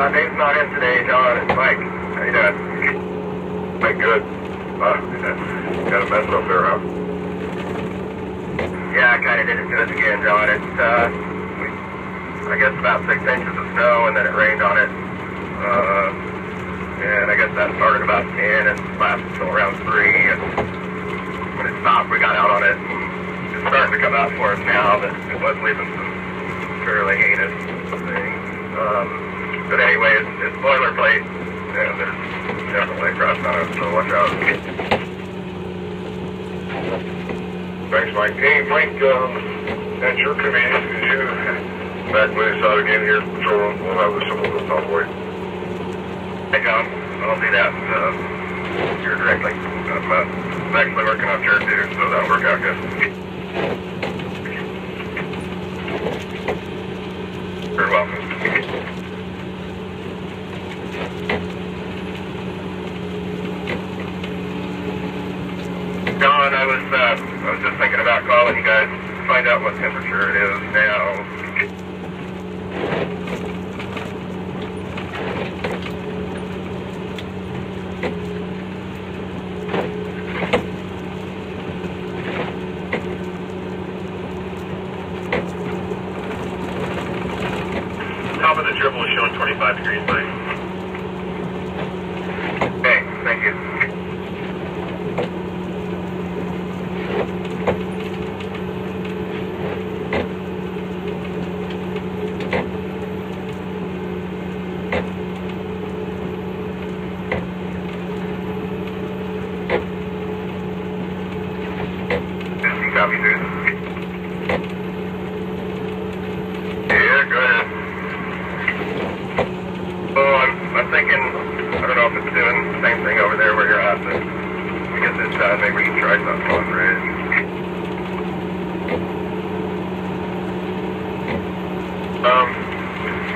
Dave's not in today, John. It's Mike. How you doing? Mike, good. Got a mess up there, huh? Yeah, I kind of did it to us again, John. It's, I guess about 6 inches of snow, and then it rained on it. And I guess that started about 10 and lasted until around 3. And when it stopped, we got out on it. And it's starting to come out for us now, but it was leaving some fairly heinous things. But anyway, it's boilerplate, and there's definitely frost on it, so watch out. Thanks, Mike. Hey, Mike, at your command, could you back when it's out again here, patrol, we'll have the symbol of Southway. Hey, John, I'll do that here directly. I'm actually working up here, too, so that'll work out good. You're welcome. John, I was just thinking about calling you guys to find out what temperature it is now. Top of the triple is showing 25 degrees, Mike. Okay, thank you. Copy, dude. Yeah, go ahead. Oh, I'm thinking, I don't know if it's doing the same thing over there where you're at, but I guess this time maybe we can try something on bridge.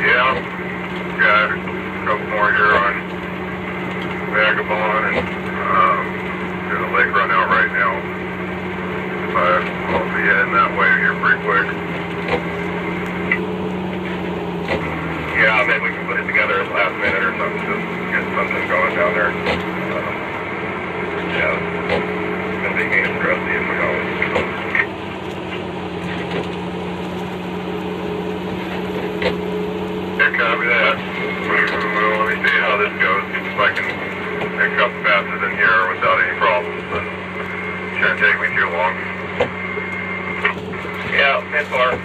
Yeah, got a couple more here on Vagabond, and there's a lake run out right now. I'll be heading that way here pretty quick. Yeah, maybe we can put it together at the last minute or something, just get something going down there. Yeah, it's going to be heinous for us to see if we don't. Yeah, copy that. Well, let me see how this goes, if I can pick up faster than here without any problems, but it shouldn't take me too long. Yeah, it's far.